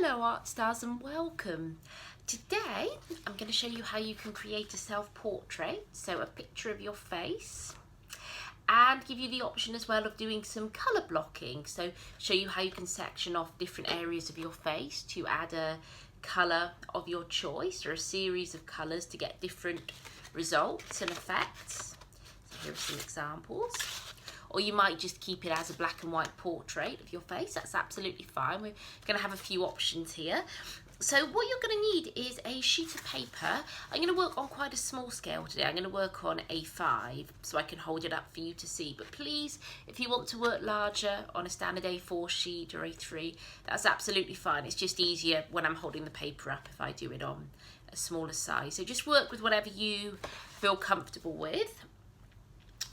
Hello Art Stars and welcome. Today I'm going to show you how you can create a self-portrait, so a picture of your face, and give you the option as well of doing some colour blocking, so show you how you can section off different areas of your face to add a colour of your choice or a series of colours to get different results and effects. So here are some examples. Or you might just keep it as a black and white portrait of your face. That's absolutely fine. We're going to have a few options here. So what you're going to need is a sheet of paper. I'm going to work on quite a small scale today. I'm going to work on A5 so I can hold it up for you to see. But please, if you want to work larger on a standard A4 sheet or A3, that's absolutely fine. It's just easier when I'm holding the paper up if I do it on a smaller size. So just work with whatever you feel comfortable with.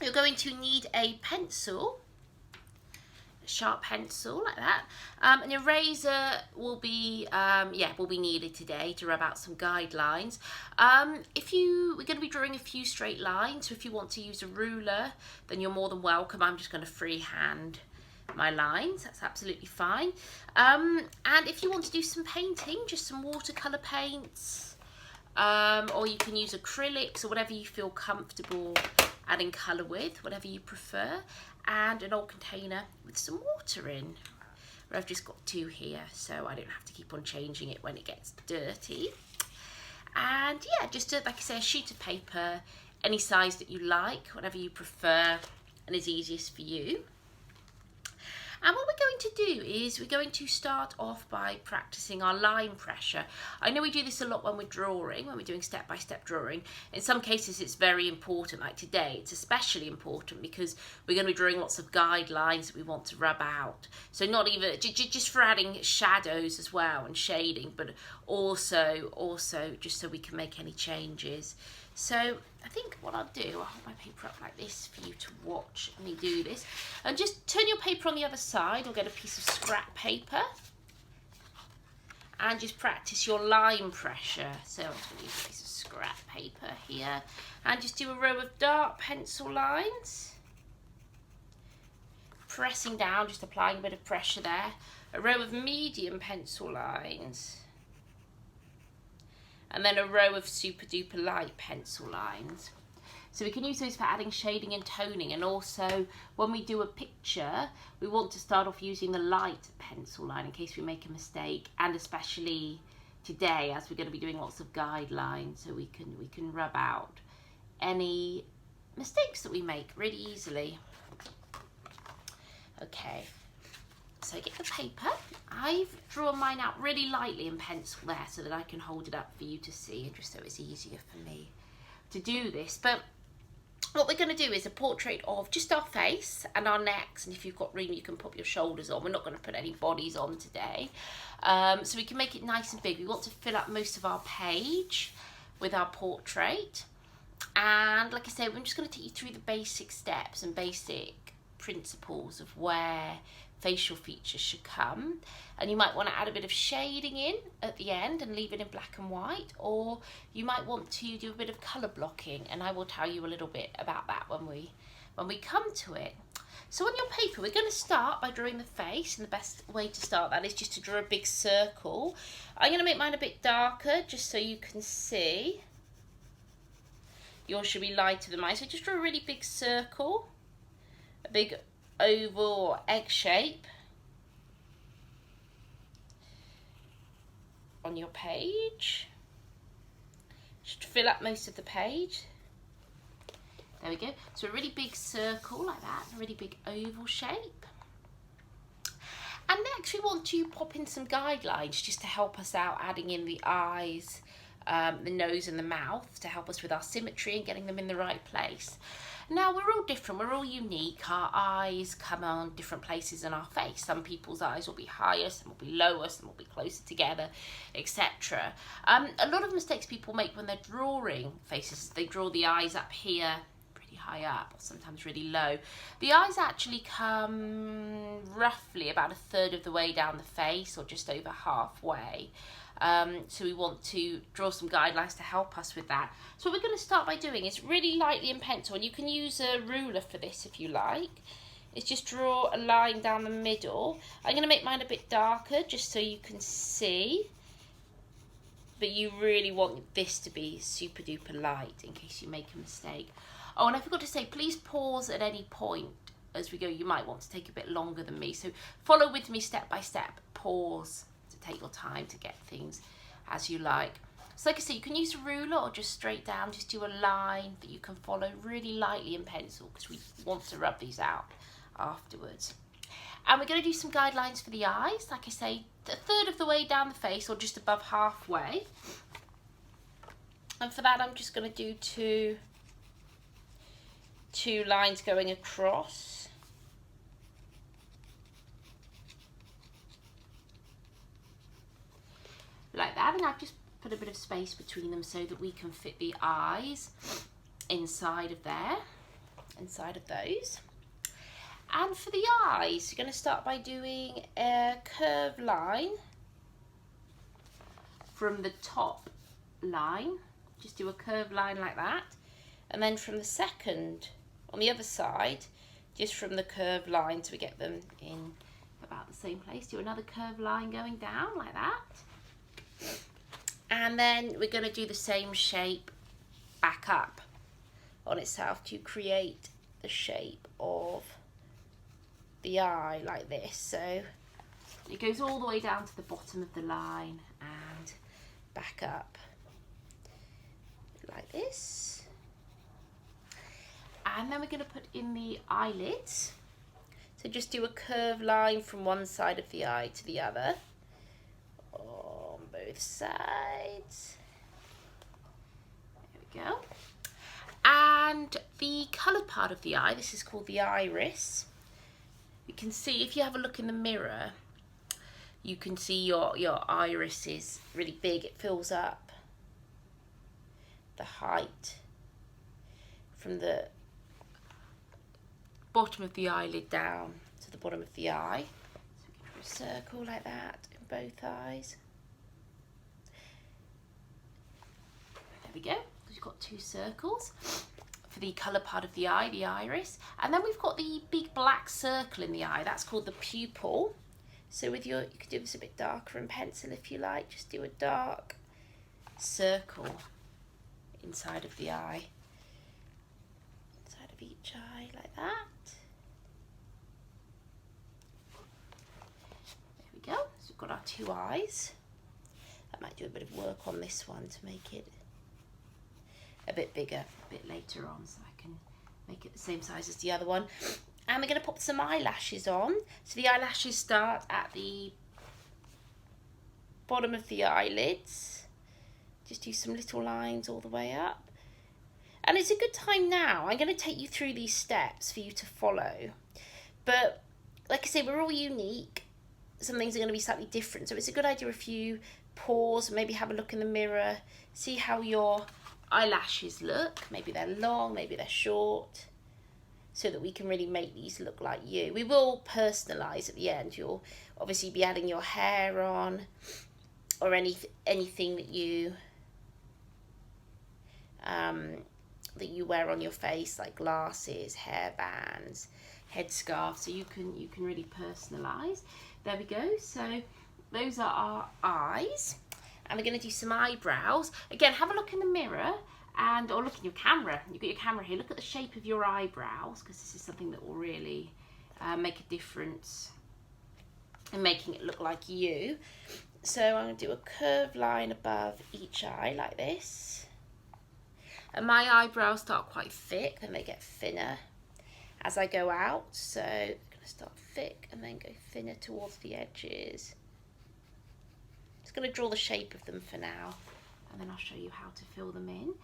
You're going to need a pencil, a sharp pencil like that. An eraser will be needed today to rub out some guidelines. We're going to be drawing a few straight lines, so if you want to use a ruler, then you're more than welcome. I'm just going to freehand my lines. That's absolutely fine. And if you want to do some painting, just some watercolor paints, or you can use acrylics or whatever you feel comfortable adding colour with, whatever you prefer, and an old container with some water in. I've just got two here, so I don't have to keep on changing it when it gets dirty. And yeah, just like I say, a sheet of paper, any size that you like, whatever you prefer and is easiest for you. And what we're going to do is we're going to start off by practicing our line pressure. I know we do this a lot when we're drawing, when we're doing step-by-step drawing. In some cases it's very important, like today it's especially important because we're going to be drawing lots of guidelines that we want to rub out. So not even, just for adding shadows as well and shading, but also just so we can make any changes. So I think what I'll do, I'll hold my paper up like this for you to watch me do this. And just turn your paper on the other side or get a piece of scrap paper. And just practice your line pressure. So I'm just going to use a piece of scrap paper here. And just do a row of dark pencil lines. Pressing down, just applying a bit of pressure there. A row of medium pencil lines. And then a row of super duper light pencil lines. So we can use those for adding shading and toning, and also when we do a picture we want to start off using the light pencil line in case we make a mistake, and especially today as we're going to be doing lots of guidelines, so we can rub out any mistakes that we make really easily. Okay. So get the paper. I've drawn mine out really lightly in pencil there so that I can hold it up for you to see, and just so it's easier for me to do this. But what we're going to do is a portrait of just our face and our necks, and if you've got room you can pop your shoulders on. We're not going to put any bodies on today, so we can make it nice and big. We want to fill up most of our page with our portrait, and like I said, I'm just going to take you through the basic steps and basic principles of where facial features should come. And you might want to add a bit of shading in at the end and leave it in black and white, or you might want to do a bit of colour blocking, and I will tell you a little bit about that when we come to it. So on your paper we're going to start by drawing the face, and the best way to start that is just to draw a big circle. I'm going to make mine a bit darker just so you can see. Yours should be lighter than mine, so just draw a really big circle, a big oval or egg shape on your page. Just fill up most of the page. There we go. So a really big circle like that, a really big oval shape. And next we want to pop in some guidelines just to help us out, adding in the eyes, the nose and the mouth to help us with our symmetry and getting them in the right place. Now we're all different, we're all unique. Our eyes come on different places in our face. Some people's eyes will be higher, some will be lower, some will be closer together, etc. A lot of mistakes people make when they're drawing faces, they draw the eyes up here pretty high up, or sometimes really low. The eyes actually come roughly about a third of the way down the face, or just over halfway. So we want to draw some guidelines to help us with that. So what we're going to start by doing is really lightly in pencil, and you can use a ruler for this if you like. is just draw a line down the middle. I'm going to make mine a bit darker just so you can see. But you really want this to be super duper light in case you make a mistake. Oh, and I forgot to say, please pause at any point as we go. You might want to take a bit longer than me. So follow with me step by step. Pause to take your time to get things as you like. So like I say, you can use a ruler or just straight down, just do a line that you can follow really lightly in pencil because we want to rub these out afterwards. And we're going to do some guidelines for the eyes. Like I say, a third of the way down the face or just above halfway. And for that, I'm just going to do two lines going across. Like that, and I've just put a bit of space between them so that we can fit the eyes inside of there, inside of those. And for the eyes, you're going to start by doing a curved line from the top line. Just do a curved line like that. And then from the second, on the other side, just from the curved line so we get them in about the same place. Do another curved line going down like that. And then we're going to do the same shape back up on itself to create the shape of the eye like this. So it goes all the way down to the bottom of the line and back up like this. And then we're going to put in the eyelids. So just do a curved line from one side of the eye to the other. Both sides. There we go. And the coloured part of the eye, this is called the iris. You can see, if you have a look in the mirror, you can see your iris is really big. It fills up the height from the bottom of the eyelid down to the bottom of the eye. So we can draw a circle like that in both eyes. There we go. We've got two circles for the colour part of the eye, the iris. And then we've got the big black circle in the eye. That's called the pupil. So with you could do this a bit darker in pencil if you like. Just do a dark circle inside of the eye. Inside of each eye like that. There we go. So we've got our two eyes. I might do a bit of work on this one to make it a bit bigger a bit later on, so I can make it the same size as the other one. And we're going to pop some eyelashes on. So the eyelashes start at the bottom of the eyelids. Just do some little lines all the way up. And it's a good time now. I'm going to take you through these steps for you to follow. But like I say, we're all unique. Some things are going to be slightly different. So it's a good idea if you pause, maybe have a look in the mirror, see how your eyelashes look. Maybe they're long, maybe they're short, so that we can really make these look like you. We will personalise at the end. You'll obviously be adding your hair on, or anything that you wear on your face, like glasses, hair bands, headscarf. So you can really personalise. There we go. So those are our eyes. And we're going to do some eyebrows. Again, have a look in the mirror or look in your camera. You've got your camera here. Look at the shape of your eyebrows, because this is something that will really make a difference in making it look like you. So I'm going to do a curved line above each eye like this. And my eyebrows start quite thick, then they get thinner as I go out. So I'm going to start thick and then go thinner towards the edges. Just going to draw the shape of them for now, and then I'll show you how to fill them in.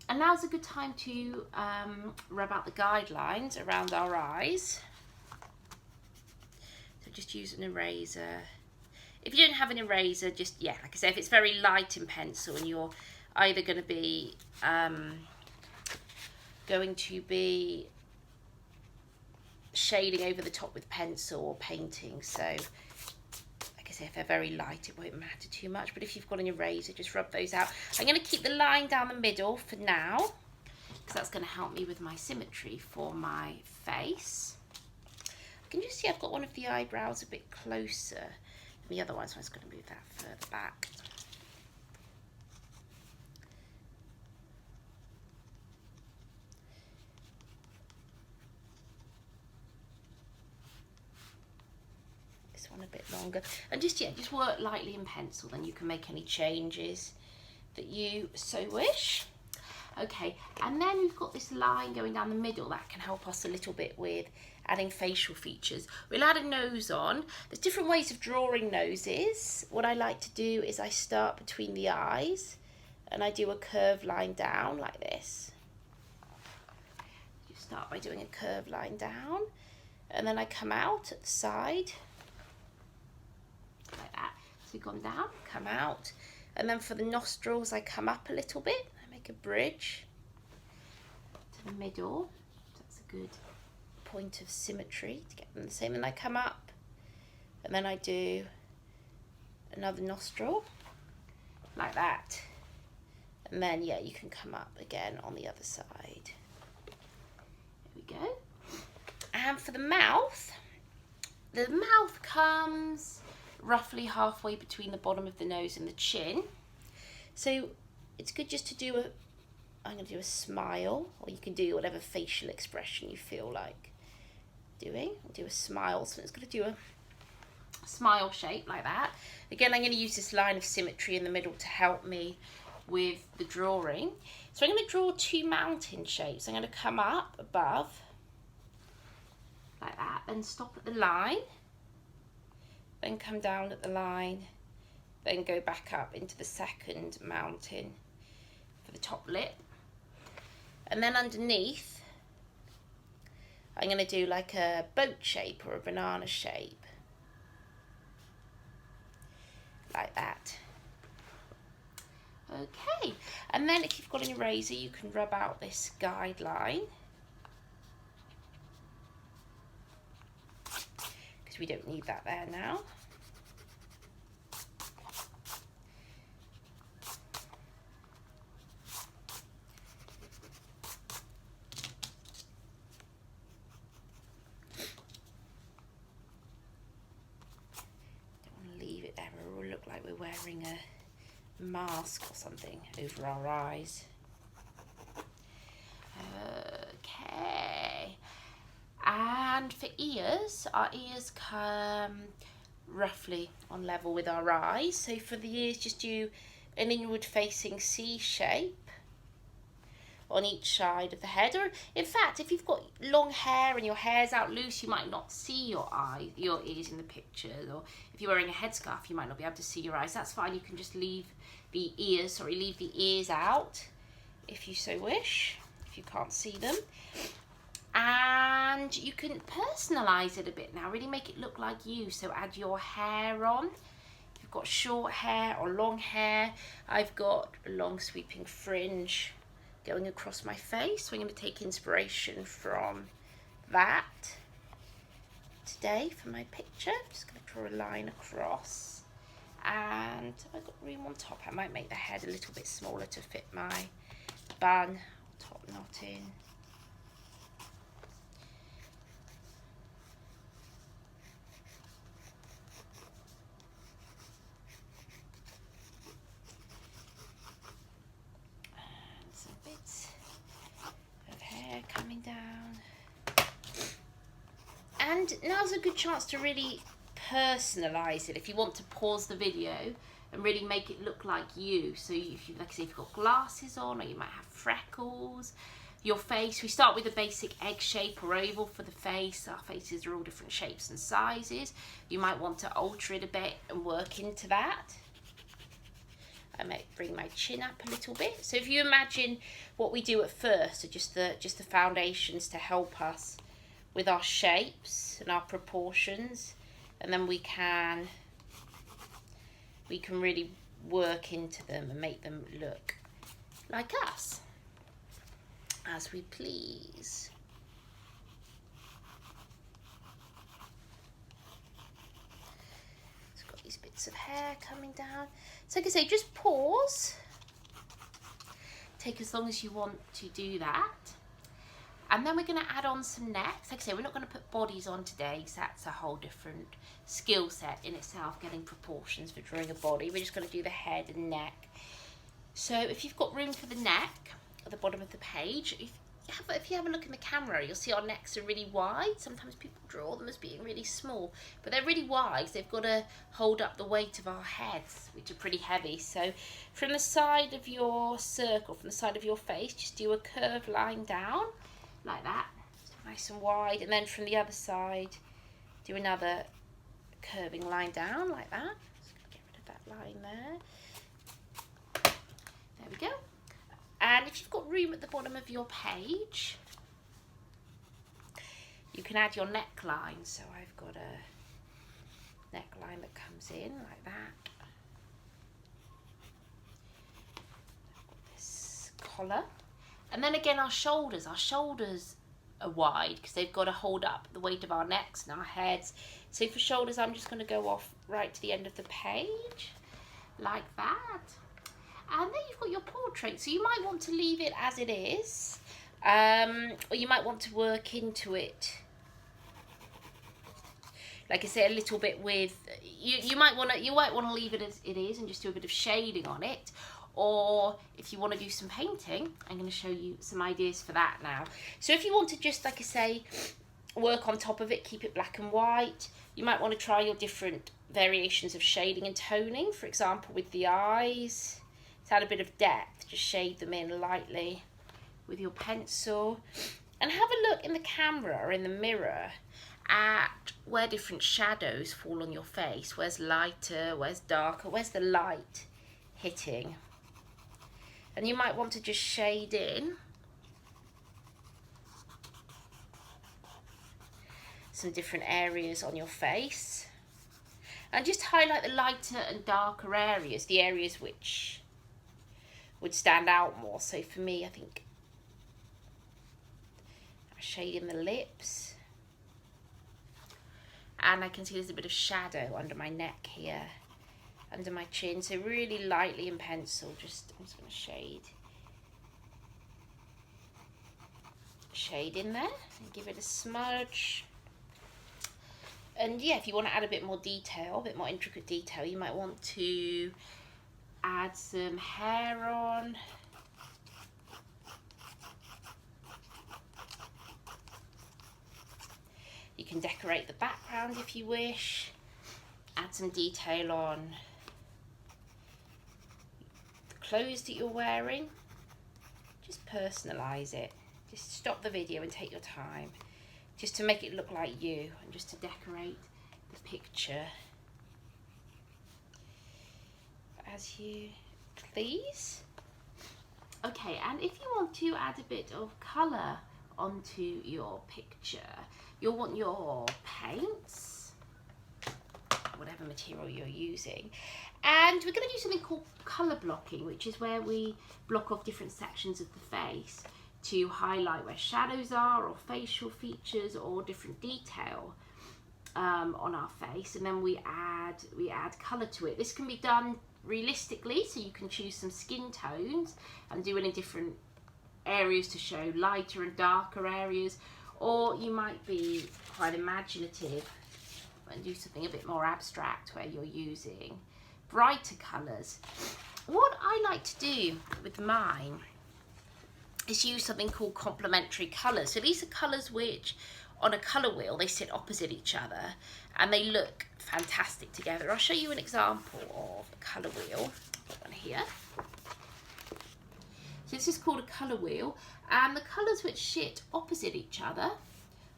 And now's a good time to rub out the guidelines around our eyes. So just use an eraser. If you don't have an eraser, just, like I say, if it's very light in pencil and you're either going to be shading over the top with pencil or painting, so if they're very light, it won't matter too much. But if you've got an eraser, just rub those out. I'm going to keep the line down the middle for now, because that's going to help me with my symmetry for my face. can just see I've got one of the eyebrows a bit closer than the other one, so I'm just going to move that further back. This one a bit longer. And just work lightly in pencil, then you can make any changes that you so wish. Okay, and then we've got this line going down the middle that can help us a little bit with adding facial features. We'll add a nose on. There's different ways of drawing noses. What I like to do is I start between the eyes and I do a curved line down like this. You start by doing a curved line down and then I come out at the side like that. So we've gone down, come out, and then for the nostrils I come up a little bit. A bridge to the middle. That's a good point of symmetry to get them the same. And I come up and then I do another nostril like that. And then yeah, you can come up again on the other side. There we go. And for the mouth comes roughly halfway between the bottom of the nose and the chin. So it's good just to do I'm going to do a smile, or you can do whatever facial expression you feel like doing. I'll do a smile, so it's going to do a smile shape like that. Again, I'm going to use this line of symmetry in the middle to help me with the drawing. So I'm going to draw two mountain shapes. I'm going to come up above, like that, then stop at the line, then come down at the line, then go back up into the second mountain for the top lip. And then underneath, I'm going to do like a boat shape or a banana shape. Like that. Okay, and then if you've got an eraser, you can rub out this guideline. Because we don't need that there now. Wearing a mask or something over our eyes. Okay, and for ears, our ears come roughly on level with our eyes. So for the ears, just do an inward facing C shape on each side of the head. Or in fact, if you've got long hair and your hair's out loose, you might not see your ears in the picture. Or if you're wearing a headscarf, you might not be able to see your eyes. That's fine. You can just leave the ears out if you so wish, if you can't see them. And you can personalize it a bit now, really make it look like you. So add your hair on. If you've got short hair or long hair, I've got a long sweeping fringe going across my face, so I'm going to take inspiration from that today for my picture. I'm just going to draw a line across, and have I got room on top? I might make the head a little bit smaller to fit my bun, top knot in. Coming down, and now's a good chance to really personalize it. If you want to pause the video and really make it look like you, so if you, like I say, if you've got glasses on, or you might have freckles, your face, we start with a basic egg shape or oval for the face. Our faces are all different shapes and sizes. You might want to alter it a bit and work into that. I might bring my chin up a little bit. So if you imagine what we do at first are just the foundations to help us with our shapes and our proportions, and then we can really work into them and make them look like us as we please. So I've got these bits of hair coming down. So like I say, just pause. Take as long as you want to do that. And then we're going to add on some necks. Like I say, we're not going to put bodies on today because that's a whole different skill set in itself, getting proportions for drawing a body. We're just going to do the head and neck. So if you've got room for the neck at the bottom of the page, if you have a look in the camera, you'll see our necks are really wide. Sometimes people draw them as being really small, but they're really wide. They've got to hold up the weight of our heads, which are pretty heavy. So from the side of your circle, from the side of your face, just do a curved line down like that, nice and wide. And then from the other side, do another curving line down like that. Just gonna get rid of that line there. There we go. And if you've got room at the bottom of your page, you can add your neckline. So I've got a neckline that comes in like that. This collar. And then again, our shoulders are wide because they've got to hold up the weight of our necks and our heads. So for shoulders, I'm just going to go off right to the end of the page like that. And then you've got your portrait. So you might want to leave it as it is, or you might want to work into it. Like I say, a little bit with you might want to leave it as it is and just do a bit of shading on it. Or if you want to do some painting, I'm going to show you some ideas for that now. So if you want to just, like I say, work on top of it, keep it black and white, you might want to try your different variations of shading and toning. For example, with the eyes, to add a bit of depth, just shade them in lightly with your pencil. And have a look in the camera or in the mirror at where different shadows fall on your face. Where's lighter, where's darker, where's the light hitting? And you might want to just shade in some different areas on your face. And just highlight the lighter and darker areas, the areas which would stand out more. So for me, I think I shade in the lips. And I can see there's a bit of shadow under my neck here, under my chin. So really lightly in pencil, I'm just going to shade in there and give it a smudge. And yeah, if you want to add a bit more detail, a bit more intricate detail, you might want to add some hair on. You can decorate the background if you wish. Add some detail on the clothes that you're wearing. Just personalise it. Just stop the video and take your time, just to make it look like you and just to decorate the picture as you please. Okay, and if you want to add a bit of colour onto your picture, you'll want your paints, whatever material you're using, and we're going to do something called colour blocking, which is where we block off different sections of the face to highlight where shadows are or facial features or different detail on our face, and then we add colour to it. This can be done realistically, so you can choose some skin tones and do it in different areas to show lighter and darker areas, or you might be quite imaginative and do something a bit more abstract where you're using brighter colours. What I like to do with mine is use something called complementary colours. So these are colours which on a colour wheel they sit opposite each other and they look fantastic together. I'll show you an example of a colour wheel. Got one here. So this is called a colour wheel, and the colours which sit opposite each other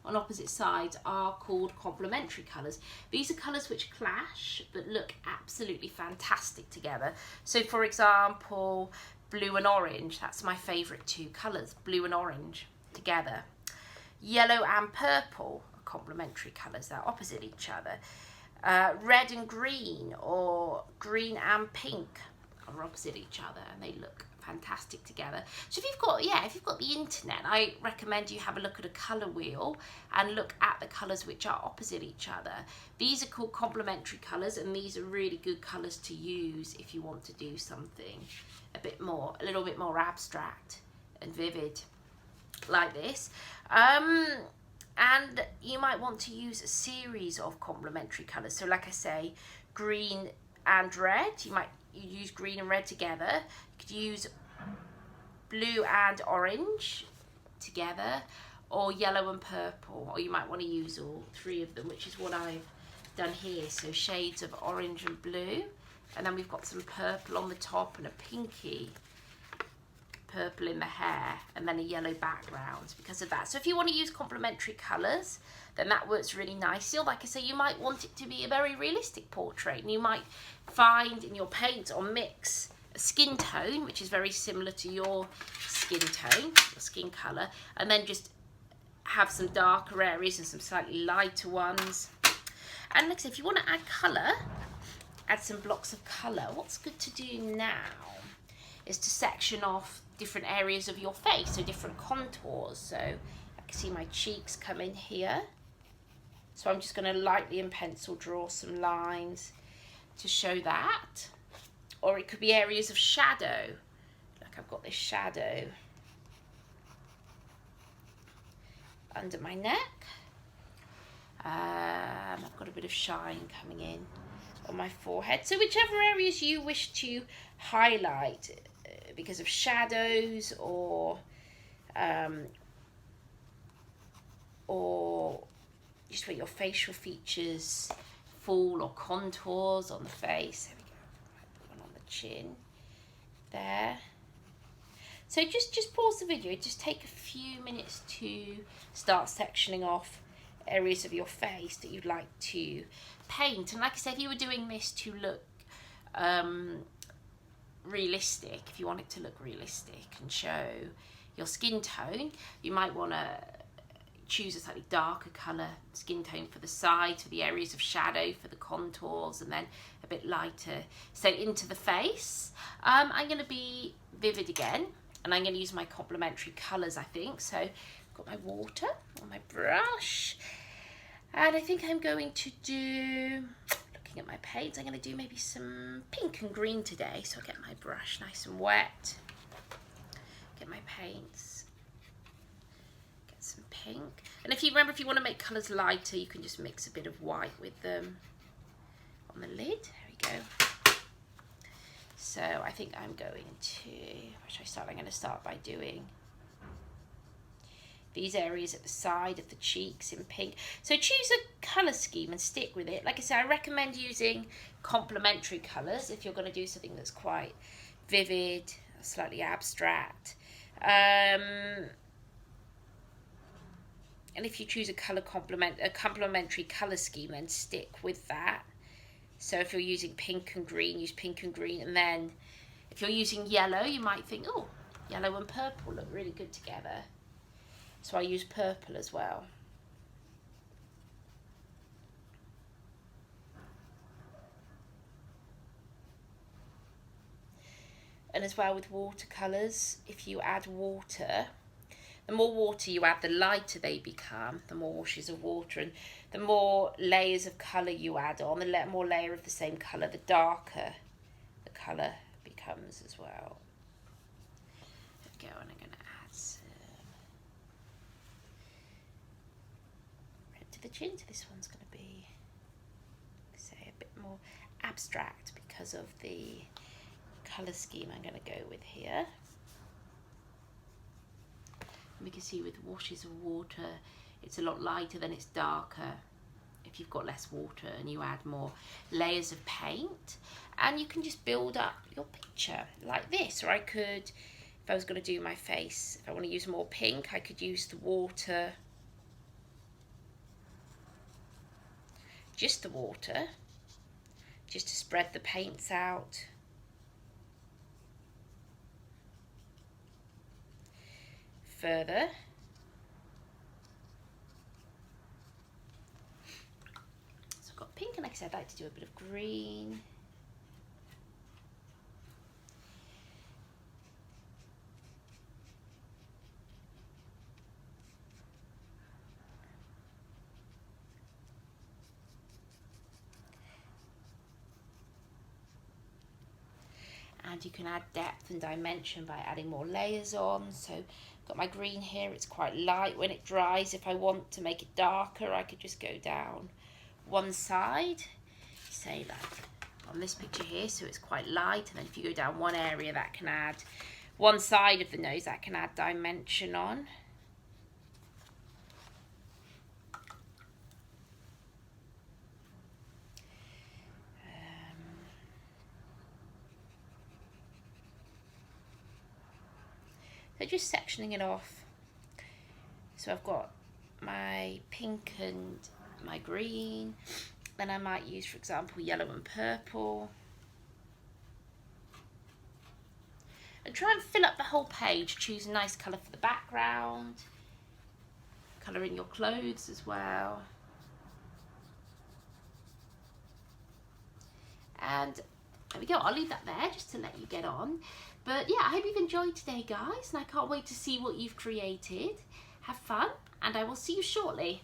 on opposite sides are called complementary colours. These are colours which clash but look absolutely fantastic together. So for example, blue and orange, that's my favourite two colours, blue and orange together. Yellow and purple are complementary colours, they're opposite each other. Red and green, or green and pink, are opposite each other and they look fantastic together. So if you've got the internet, I recommend you have a look at a colour wheel and look at the colours which are opposite each other. These are called complementary colours, and these are really good colours to use if you want to do something a little bit more abstract and vivid. like this. And you might want to use a series of complementary colours. So like I say, green and red. You use green and red together. You could use blue and orange together, or yellow and purple, or you might want to use all three of them, which is what I've done here. So shades of orange and blue, and then we've got some purple on the top and a pinky purple in the hair, and then a yellow background because of that. So if you want to use complementary colours, then that works really nicely. Or like I say, you might want it to be a very realistic portrait, and you might find in your paint or mix a skin tone which is very similar to your skin tone, your skin colour, and then just have some darker areas and some slightly lighter ones. And like I say, if you want to add colour, add some blocks of colour. What's good to do now is to section off different areas of your face, so different contours. So I can see my cheeks come in here. So I'm just going to lightly in pencil draw some lines to show that. Or it could be areas of shadow. Like I've got this shadow under my neck. I've got a bit of shine coming in on my forehead. So whichever areas you wish to highlight because of shadows or just where your facial features fall, or contours on the face. There we go. One on the chin there. So just pause the video. Just take a few minutes to start sectioning off areas of your face that you'd like to paint. And like I said, if you were doing this to look realistic, if you want it to look realistic and show your skin tone, you might want to choose a slightly darker colour skin tone for the sides, for the areas of shadow, for the contours, and then a bit lighter so into the face. I'm going to be vivid again, and I'm going to use my complementary colours, I think. So I've got my water on my brush, and I think I'm going to do, looking at my paints, I'm going to do maybe some pink and green today. So I'll get my brush nice and wet, get my paints, get some pink. And if you remember, if you want to make colours lighter, you can just mix a bit of white with them on the lid. There we go. So I think I'm going to, where should I start? I'm going to start by doing these areas at the side of the cheeks in pink. So choose a colour scheme and stick with it. Like I said, I recommend using complementary colours if you're going to do something that's quite vivid, slightly abstract. And if you choose a complementary colour scheme, then stick with that. So if you're using pink and green, use pink and green. And then if you're using yellow, you might think, oh, yellow and purple look really good together. So I use purple as well. And as well with watercolours, if you add water, the more water you add, the lighter they become, the more washes of water, and the more layers of colour you add on, the more layer of the same colour, the darker the colour becomes as well. There we go, and I'm going to add some red to the chin. So this one's going to be, say, a bit more abstract because of the colour scheme I'm going to go with here. We can see with washes of water, it's a lot lighter than it's darker if you've got less water and you add more layers of paint. And you can just build up your picture like this. Or I could, if I was going to do my face, if I want to use more pink, I could use the water, just the water, just to spread the paints out. Further. So I've got pink, and like I said, I'd like to do a bit of green. and you can add depth and dimension by adding more layers on. So I've got my green here, it's quite light when it dries. If I want to make it darker, I could just go down one side, say like on this picture here, so it's quite light, and then if you go down one area, that can add one side of the nose, that can add dimension on. So just sectioning it off. So I've got my pink and my green, then I might use, for example, yellow and purple. And try and fill up the whole page. Choose a nice colour for the background. Colour in your clothes as well. And there we go, I'll leave that there just to let you get on. But yeah, I hope you've enjoyed today, guys, and I can't wait to see what you've created. Have fun, and I will see you shortly.